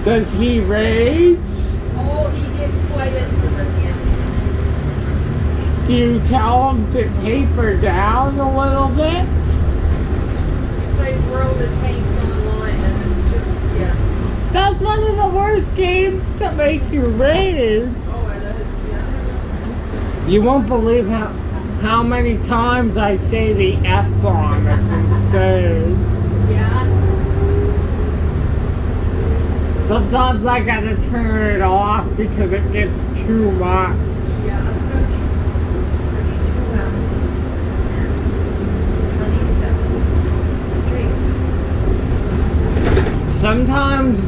Does he rage? Oh, he gets quite into it, yes. Do you tell him to taper down a little bit? He plays World of Tanks online, and it's just, yeah. That's one of the worst games to make you rage. Oh, it is, yeah. You won't believe how many times I say the F-bomb. It's insane. Yeah. Sometimes I gotta turn it off because it gets too much. Yeah. Sometimes,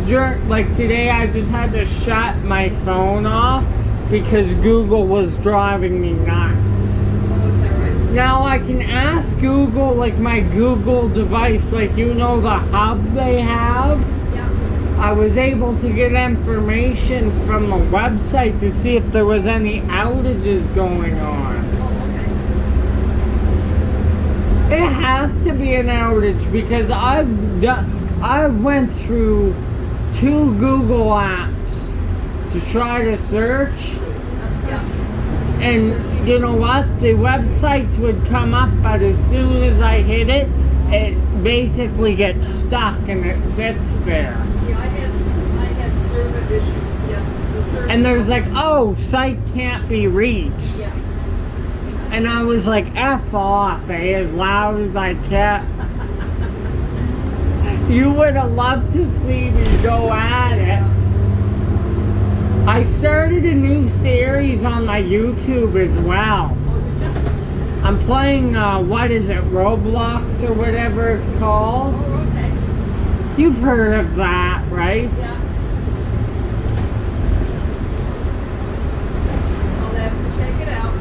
like today, I just had to shut my phone off because Google was driving me nuts. Oh, is that right? Now I can ask Google, like my Google device, like you know the hub they have? Yeah. I was able to get information from the website to see if there was any outages going on. Oh, It has to be an outage because I've went through 2 Google apps to try to search, yeah. and you know what? The websites would come up, but as soon as I hit it, it basically gets stuck and it sits there. Yeah, I have server issues, yeah. The server And there's like, oh, site can't be reached. Yeah. And I was like, F off, as loud as I can. You would have loved to see me go at it. I started a new series on my YouTube as well. I'm playing, what is it, Roblox or whatever it's called. Oh, okay. You've heard of that, right? Yeah. I'll have to check it out.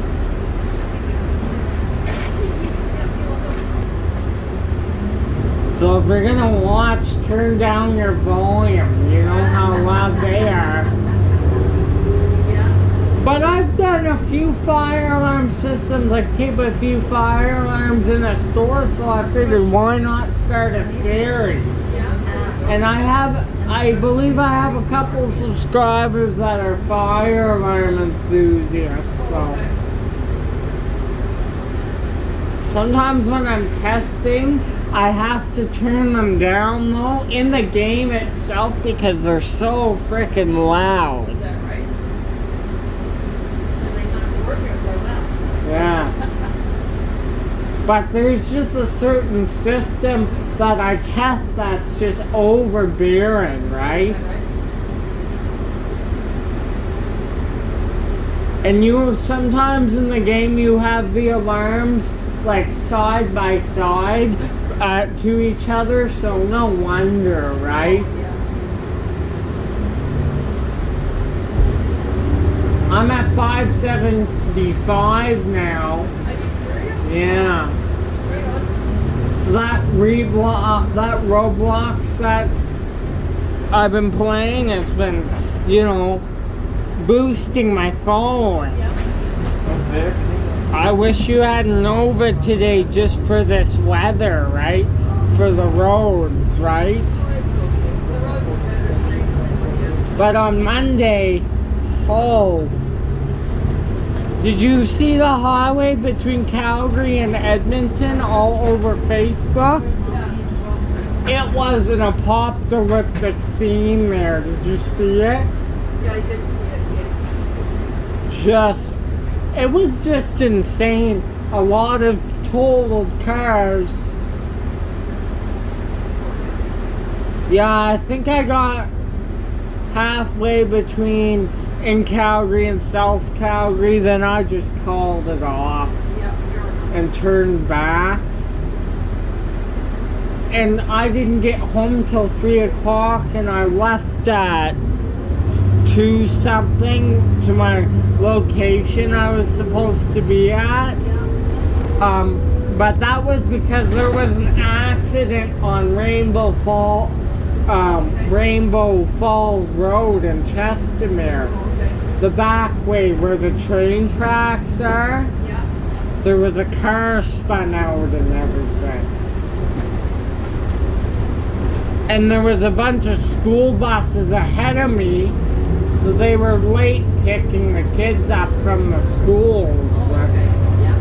So if you're gonna watch, turn down your volume. You know how loud they are. Yeah. But I've done a few fire alarm systems, like keep a few fire alarms in a store, so I figured why not start a series? Yeah. And I believe I have a couple of subscribers that are fire alarm enthusiasts, so. Sometimes when I'm testing, I have to turn them down though, in the game itself, because they're so freaking loud. Is that right? And they must work it for well. Yeah. But there's just a certain system that I test that's just overbearing, right? Is that right? And sometimes in the game you have the alarms like side by side to each other, so no wonder, right? Yeah. I'm at 575 now. Are you serious? Yeah. Right on. So that Roblox that I've been playing, it's been, boosting my phone. Yeah. I wish you had Nova today just for this weather, right? For the roads, right? Oh, it's okay. The roads are better in Greenland, yes. But on Monday, did you see the highway between Calgary and Edmonton all over Facebook? Yeah. It was an apocalyptic scene there. Did you see it? Yeah, I did see it, yes. It was just insane. A lot of totaled cars. Yeah, I think I got halfway between in Calgary and South Calgary, then I just called it off Yeah, and turned back. And I didn't get home till 3 o'clock, and I left at 2 something to my location I was supposed to be at. But that was because there was an accident on Rainbow Falls Road in Chestermere. The back way where the train tracks are. Yeah. There was a car spun out and everything. And there was a bunch of school buses ahead of me, so they were late picking the kids up from the schools. Oh, okay. Yeah.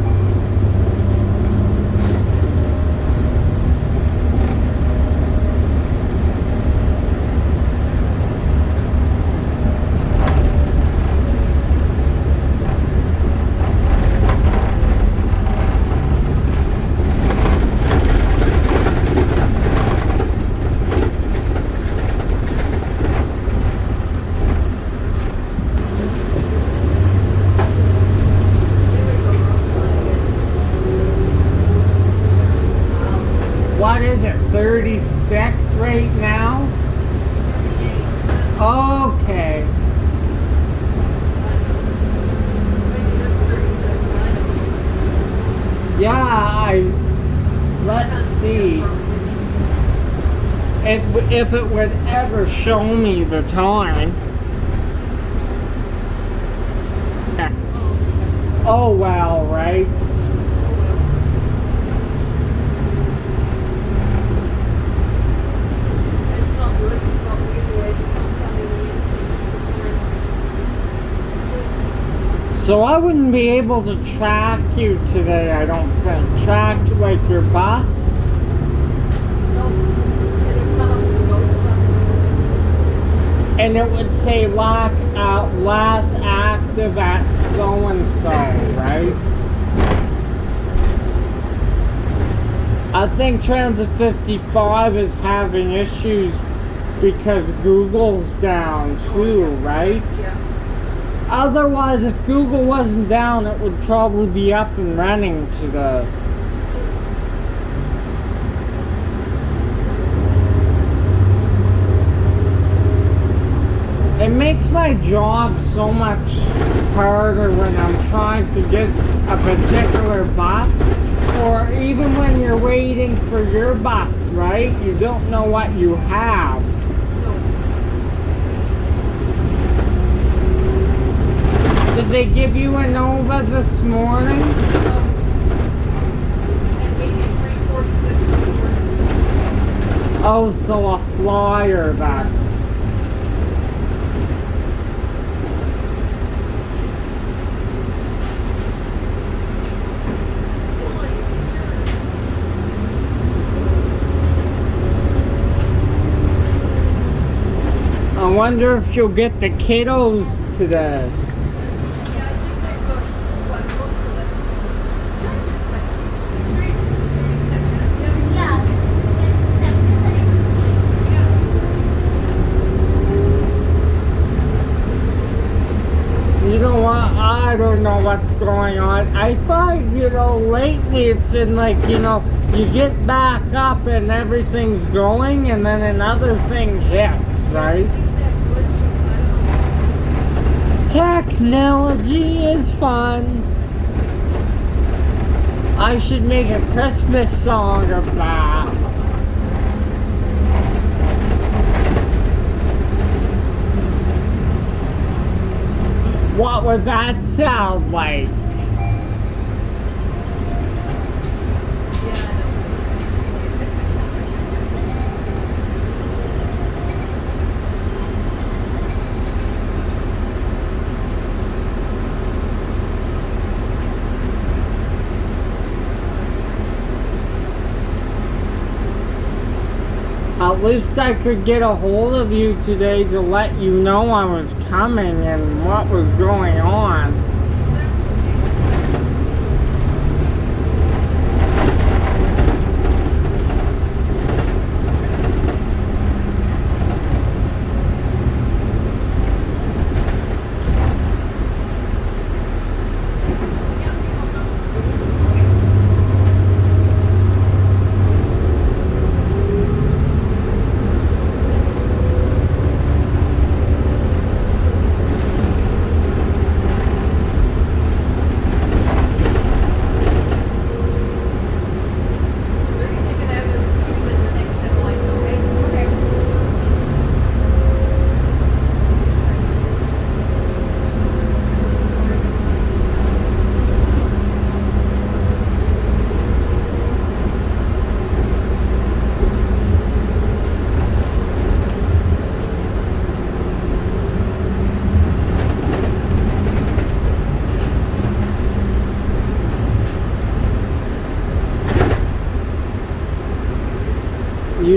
What is it, 36 right now? Okay. Yeah, let's see. If it would ever show me the time. Oh well, right? So I wouldn't be able to track you today, I don't think. Track like your bus? And it would say last active at so-and-so, right? I think Transit 55 is having issues because Google's down too, right? Yeah. Otherwise, if Google wasn't down, it would probably be up and running today. It makes my job so much harder when I'm trying to get a particular bus, or even when you're waiting for your bus, right? You don't know what you have. Did they give you a Nova this morning? Oh, so a flyer then. I wonder if you'll get the kiddos today. You know what? I don't know what's going on. I find, lately it's been like, you get back up and everything's going and then another thing hits, right? Technology is fun. I should make a Christmas song of that. What would that sound like? At least I could get a hold of you today to let you know I was coming and what was going on.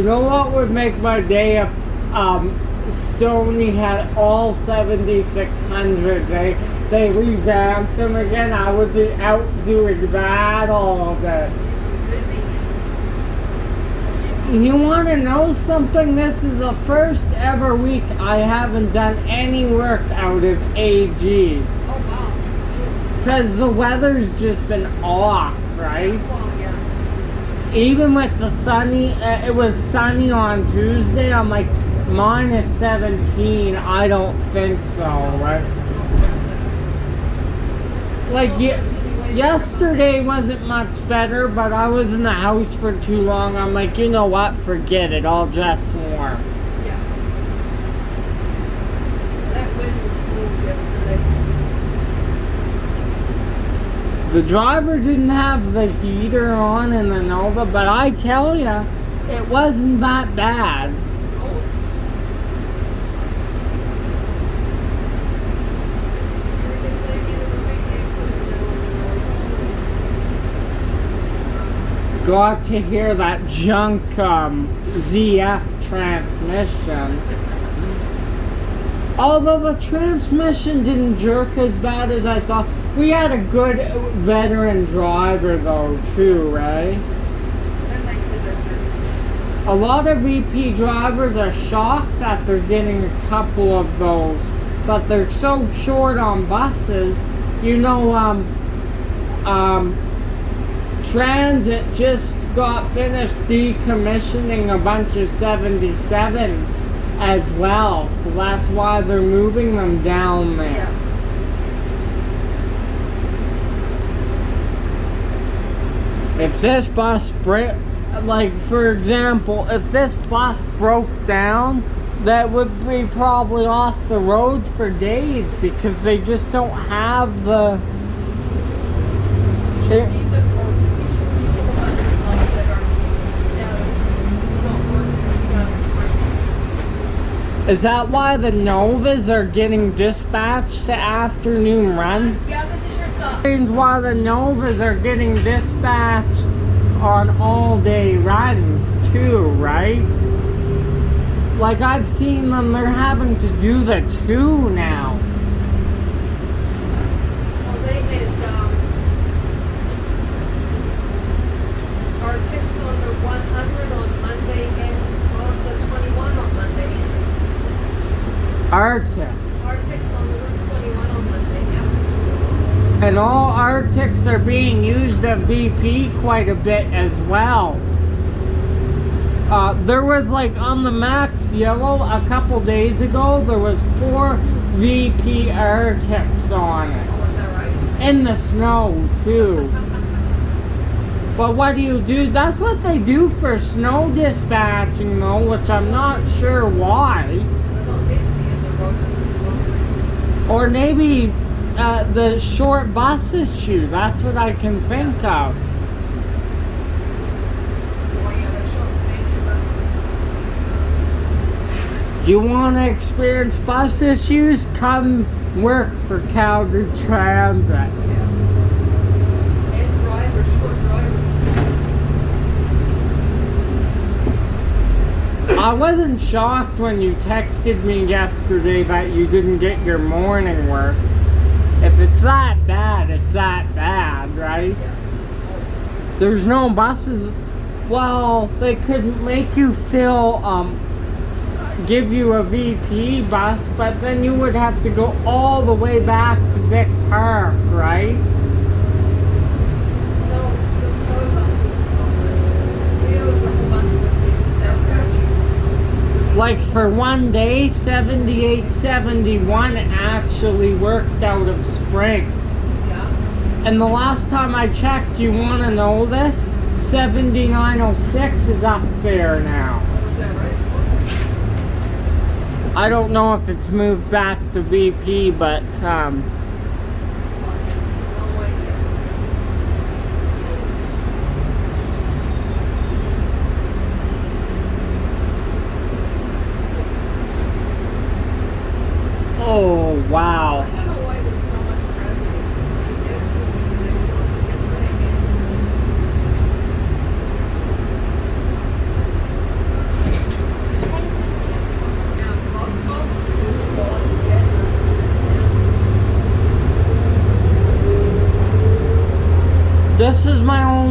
You know what would make my day if Stoney had all 7600s? They revamped them again. I would be out doing that all day. You want to know something? This is the first ever week I haven't done any work out of AG. Oh wow. Because the weather's just been off, right? Well, yeah. Even with the sunny, it was sunny on Tuesday. I'm like, minus 17. I don't think so, right? Like, yesterday wasn't much better, but I was in the house for too long. I'm like, you know what? Forget it. I'll dress warm. Yeah. That wind was cold yesterday. The driver didn't have the heater on in the Nova, but I tell you, it wasn't that bad. Got to hear that junk ZF transmission. Although the transmission didn't jerk as bad as I thought. We had a good veteran driver though too, right? That makes a difference. A lot of VP drivers are shocked that they're getting a couple of those, but they're so short on buses. You know, Transit just got finished decommissioning a bunch of 77s as well, so that's why they're moving them down there. Yeah. If this bus like for example, if this bus broke down, that would be probably off the road for days because they just don't have the. Is that why the Novas are getting dispatched to afternoon run? Yeah, this is your stuff. That's why the Novas are getting dispatched on all-day runs too, right? Like I've seen them, they're having to do the 2 now. Well, they had our tips on the 100 on Monday and on the 21 on Monday. Arctics. Arctics on the Route 21 on Monday, yeah. And all Arctics are being used at VP quite a bit as well. There was like on the Max Yellow a couple days ago, there was 4 VP Arctics on it. Oh, is that right? In the snow too. But what do you do? That's what they do for snow dispatching though, which I'm not sure why. They don't get to be in the road in the snow. Or maybe the short bus issue. That's what I can think of. Oh, yeah, they're short major buses. You want to experience bus issues? Come work for Calgary Transit. And drivers, short drivers. I wasn't shocked when you texted me yesterday that you didn't get your morning work. If it's that bad, it's that bad, right? Yeah. There's no buses. Well, they could make you give you a VP bus, but then you would have to go all the way back to Vic Park, right? No, the tow buses. We have a couple bunch of us getting sent there. Like for one day, 7871 actually worked out of Spring. Yeah. And the last time I checked, you want to know this? 7906 is up there now. Is that right? I don't know if it's moved back to VP, but No idea. oh wow. I don't know why there's so much traffic. It's just absolutely ridiculous. Yesterday,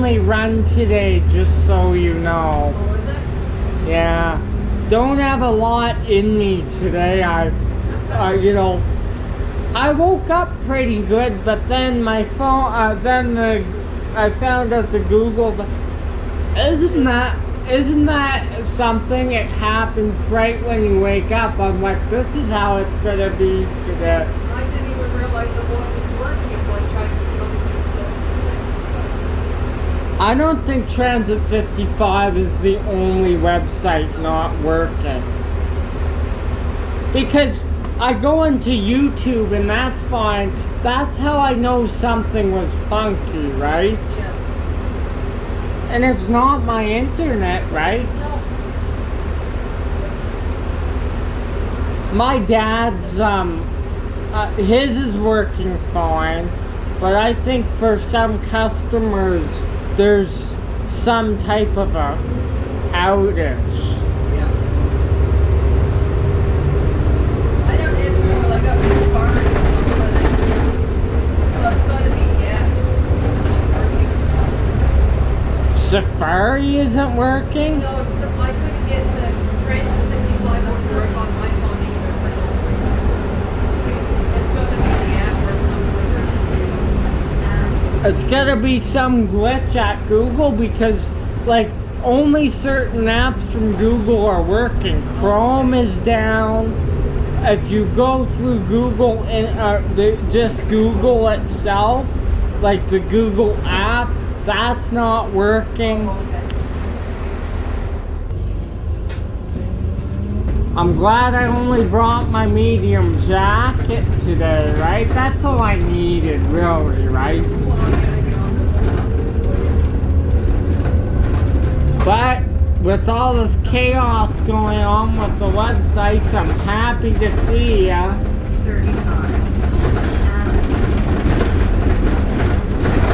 only run today, just so you know. Oh, is it? Yeah. Don't have a lot in me today. You know, I woke up pretty good, but then my phone, I found out the Google, isn't that something? It happens right when you wake up. I'm like, this is how it's gonna be today. I didn't even realize it wasn't working until I tried to get on the I don't think Transit 55 is the only website not working. Because I go into YouTube and that's fine. That's how I know something was funky, right? Yeah. And it's not my internet, right? No. My dad's, his is working fine. But I think for some customers, there's some type of a outage. Yeah. I don't even know when I got too far and stuff, but yeah. So it's gotta be, yeah. It's not working. Safari isn't working? No, so I couldn't get the Transit 55 to work on my phone either, so it's gonna be the app or something. It's gotta be some glitch at Google because, like, only certain apps from Google are working. Chrome is down. If you go through Google and just Google itself, like the Google app, that's not working. I'm glad I only brought my medium jacket today, right? That's all I needed, really, right? Well, I gotta get on the buses. But with all this chaos going on with the websites, I'm happy to see ya. 35.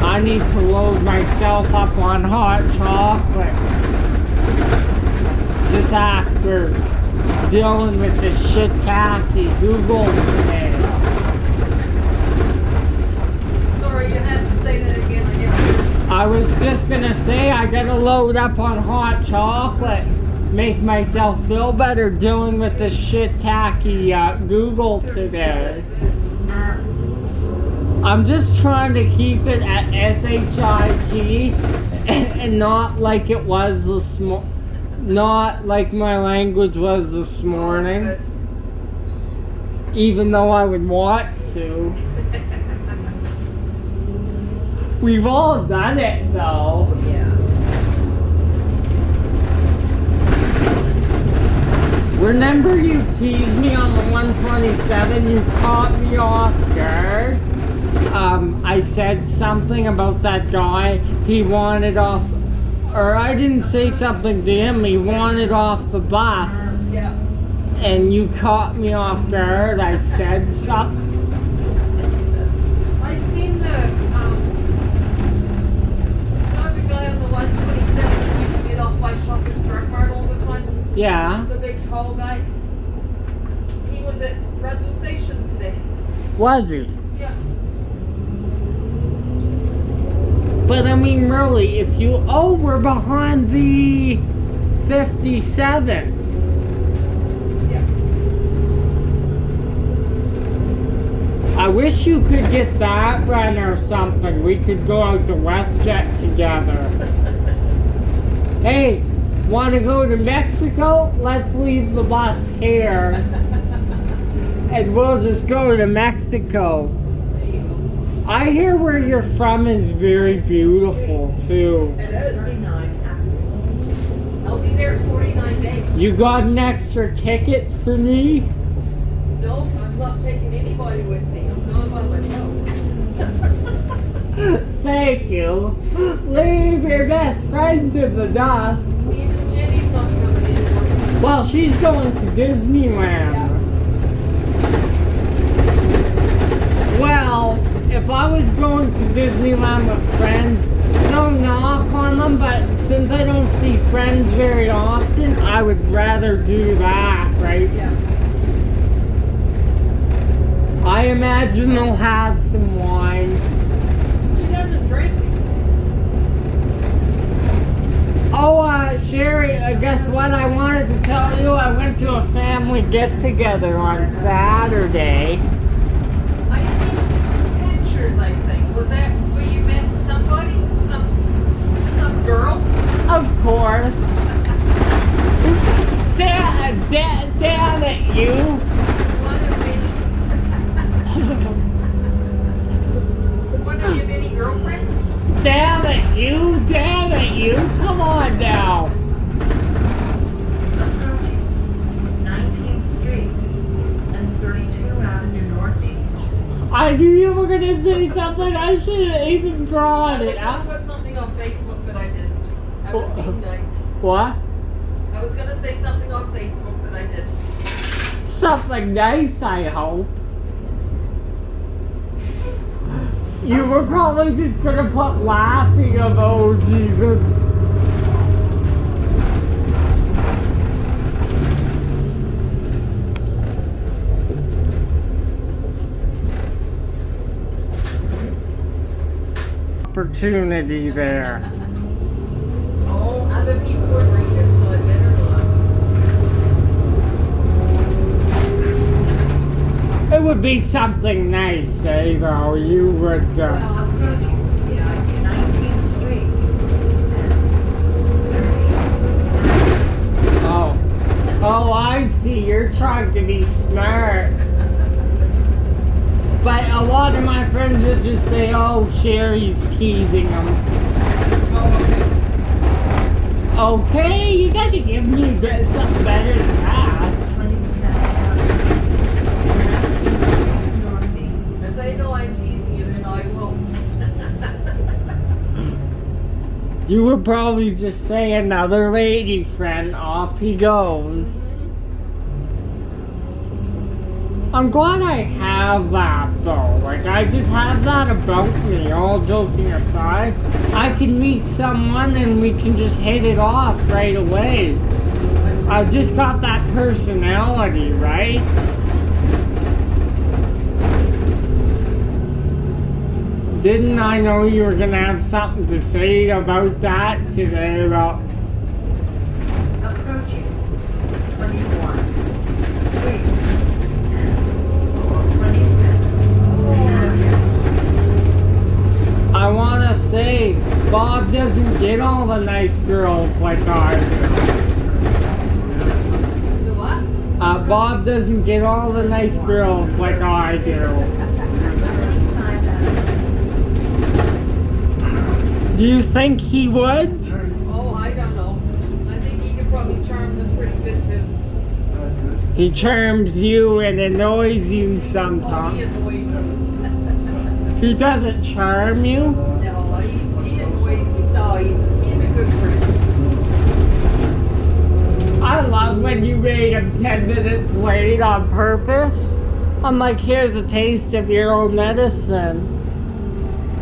I need to load myself up on hot chocolate. Just after dealing with this shit tacky Google today. Sorry, you had to say that again. I was just gonna say I gotta load up on hot chocolate. Make myself feel better dealing with this shit tacky Google today. I'm just trying to keep it at SHIT and not like it was this not like my language was this morning. Good. Even though I would want to. We've all done it though. Oh, yeah. Remember you teased me on the 127? You caught me off guard. I said something about that guy. He wanted off, or I didn't say something to him. He wanted off the bus. Yeah. And you caught me off guard. I said something. I seen the guy on the 127 who used to get off by Shoppers Drug Mart all the time. Yeah. The big tall guy. He was at Redwood Station today. Was he? Yeah. But I mean, really, if you... Oh, we're behind the 57. Yeah. I wish you could get that run or something. We could go out to WestJet together. Hey, want to go to Mexico? Let's leave the bus here. And we'll just go to Mexico. There you go. I hear where you're from is very beautiful, too. It is. I'll be there in 49 days. You got an extra ticket for me? No, I'm not taking anybody with me. I'm going by myself. Thank you. Leave your best friend to the dust. Even Jenny's not coming anymore. Well, she's going to Disneyland. Yeah. Well, if I was going to Disneyland with friends, no knock on them, but since I don't see friends very often, I would rather do that, right? Yeah. I imagine they'll have some wine. She doesn't drink. Oh, Sherry, guess what? I wanted to tell you I went to a family get-together on Saturday. I see pictures, I think. Was that where you met somebody? Some girl? Of course. Damn it, you. One of your many girlfriends? Damn it, you. Come on now. 19th Street and 32 Avenue Northeast. I knew you were gonna say something. I should have even brought I it was gonna up. put something on Facebook, but I didn't. I was being nice. What? I was gonna say something on Facebook, but I didn't. Something nice, I hope. You were probably just gonna put laughing emojis. Opportunity there. Oh, other people were drinking, so I better not. It would be something nice, eh, though. You would, Well, yeah, I guess. 19th Street and Oh, I see. You're trying to be smart. But a lot of my friends would just say, oh, Sherry's teasing them. Oh, Okay, you gotta give me something better than that. 27 Northeast. if they know I'm teasing you, then I will. You would probably just say another lady friend, off he goes. I'm glad I have that though. Like, I just have that about me, all joking aside. I can meet someone and we can just hit it off right away. I've just got that personality, right? Didn't I know you were gonna have something to say about that today about Approaching 21 Street and 27 Avenue. I wanna say Bob doesn't get all the nice girls like I do. The what? Bob doesn't get all the nice girls like I do. Do you think he would? Oh, I don't know. I think he could probably charm them pretty good too. He charms you and annoys you Oh, he sometimes. annoys me. He doesn't charm you? No, he annoys me. No, he's a good friend. I love when you made him 10 minutes late on purpose. I'm like, here's a taste of your own medicine.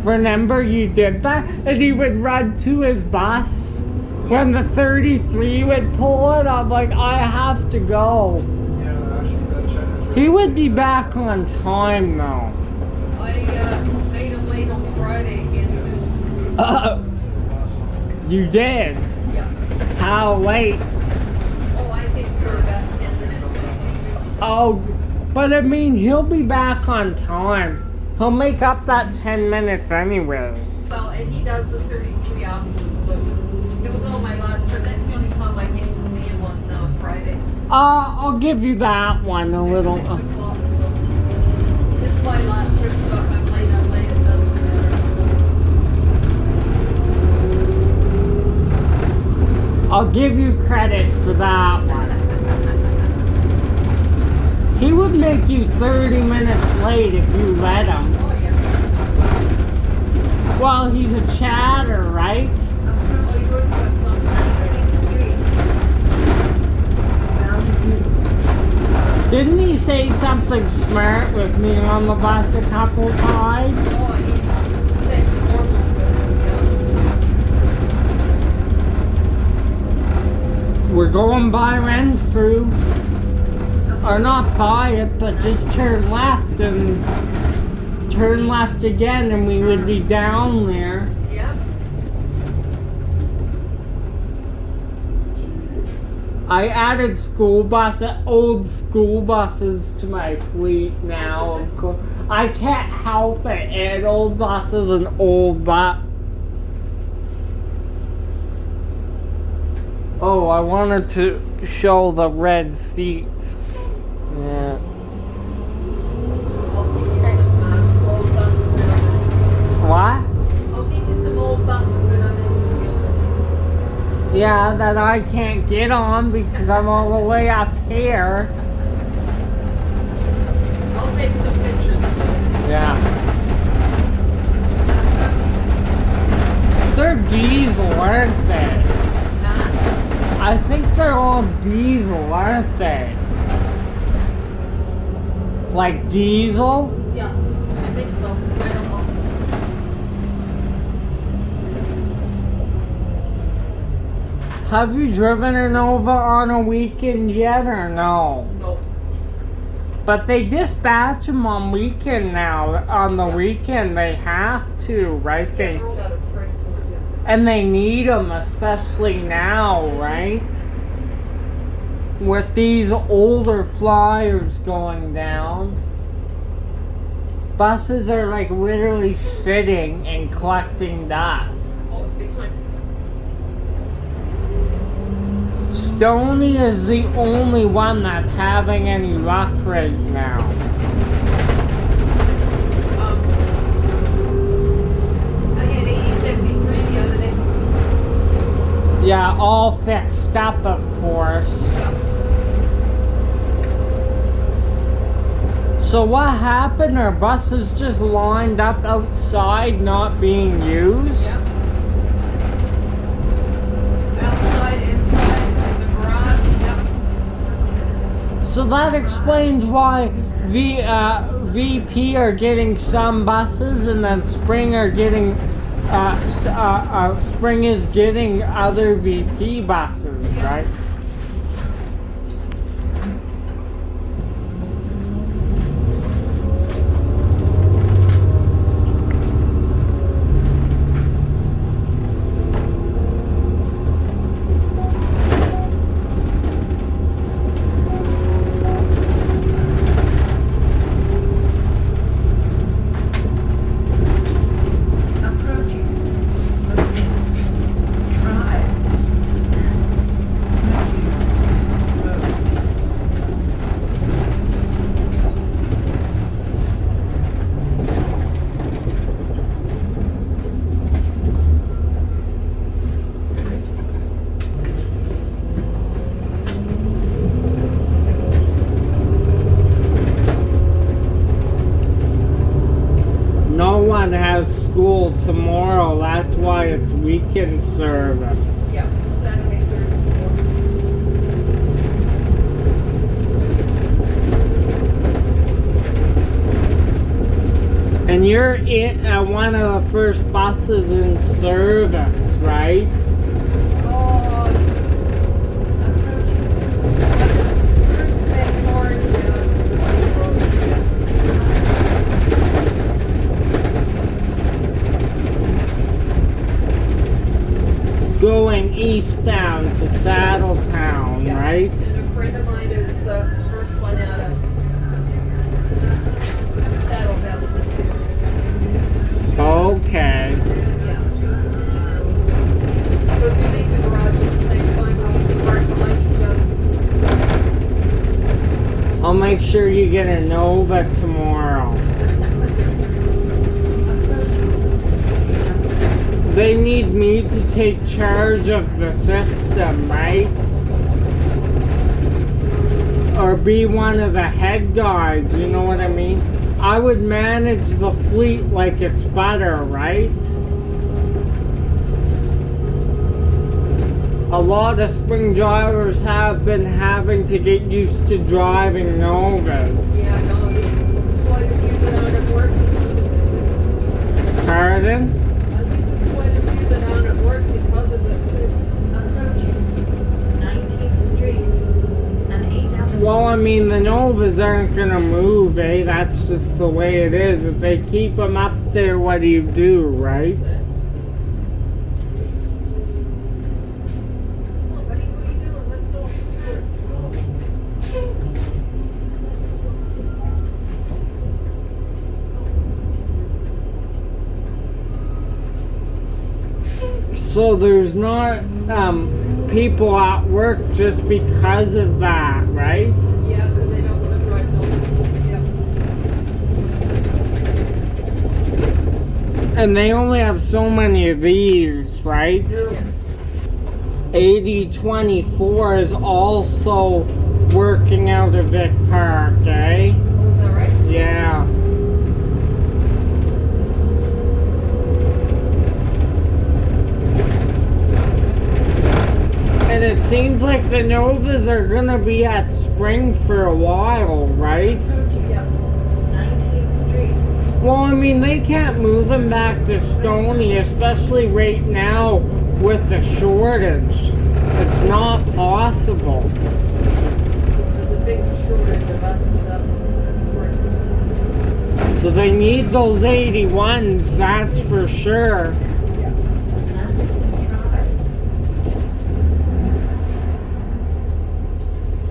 Remember you did that? And he would run to his bus. When the 33 would pull it, I'm like, I have to go. He would be back on time though. I made him late on Friday again too. You did? Yeah. How late? Oh, I think you're about 10 minutes late. Oh, but I mean, he'll be back on time. He'll make up that 10 minutes anyways. Well, and he does the 33 afterwards, so it was on my last trip. That's the only time I get to see him on Fridays. I'll give you that one a little. 6 o'clock, so it's my last trip, so if I'm late, it doesn't matter. I'll give you credit for that one. He would make you 30 minutes late if you let him. Oh, yeah. Well, he's a chatter, right? Oh, he works at some Didn't he say something smart with me on the bus a couple times? Oh, that's normal, yeah. We're going by Renfrew. Or not by it, but just turn left and turn left again and we would be down there. Yeah. I added old school buses to my fleet now. Of course, I can't help it. An old bus is an old bus. Oh, I wanted to show the red seats. Yeah. I'll get you some old buses with them. What? I'll get you some old buses with them. Yeah, that I can't get on because I'm all the way up here. I'll take some pictures of them. Yeah. They're diesel, aren't they? Huh? I think they're all diesel, aren't they? Like diesel? Yeah, I think so. I don't know. Have you driven a Nova on a weekend yet or no? No. But they dispatch them on weekend now. On the weekend they have to, right? Yeah, They rolled out of spring, so yeah. and they need them, especially now, right? With these older flyers going down, buses are like literally sitting and collecting dust. Oh, big time. Stony is the only one that's having any luck right now. I had 8073 the other day. Yeah, all fixed up, of course. Yeah. So what happened? Are buses just lined up outside, not being used? Yeah. Outside, inside, the garage. Yep. So that explains why the VP are getting some buses, and then Spring are getting Spring is getting other VP buses, right? Approaching. Drive. No one has school tomorrow. That's why it's weekend service. Yep. Saturday service. And you're in one of the first buses in service, right? Oh, Bruce makes orange Going eastbound to Saddletown, Yeah. right? And a friend of mine is the first one out of Saddletown. Okay. Yeah. But we leave the garage at the same time, we usually park behind each other. I'll make sure you get a Nova tomorrow. They need me to take charge of the system, right? Or be one of the head guys, you know what I mean? I would manage the fleet like it's butter, right? A lot of Spring drivers have been having to get used to driving Novas. Yeah, no, quite a few that aren't at work because of it. Pardon? I think there's quite a few that aren't at work because of it too. Approaching. 19th Street. An 8-hour. Well, I mean, the Novas aren't gonna move, eh? That's just the way it is. If they keep them up there, what do you do, right? Come on, buddy, what are you doing? Let's go. So there's not people at work just because of that, right? Yeah, because they don't want to drive buildings. Yeah. And they only have so many of these, right? Yeah. 8024 is also working out of Vic Park, eh? Oh, is that right? Yeah. And it seems like the Novas are gonna be at Spring for a while, right? Yeah. 19th Street. Well, I mean, they can't move them back to Stony, especially right now with the shortage. It's not possible. There's a big shortage of buses up at Springs. So they need those 81s, that's for sure. Yeah.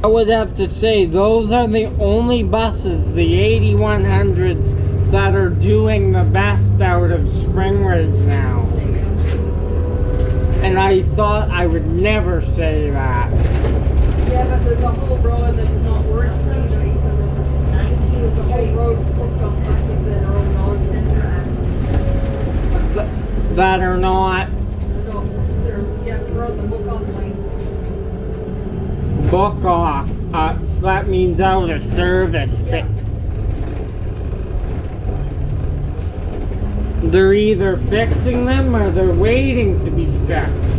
I would have to say those are the only buses, the 8100s, that are doing the best out of Spring right now. And I thought I would never say that. Yeah, but there's a whole road that's not working underneath of this. There's a whole road booked on buses that are on That are not No, they're on the book off lanes. book off. So that means out of service. Yeah. They're either fixing them or they're waiting to be fixed.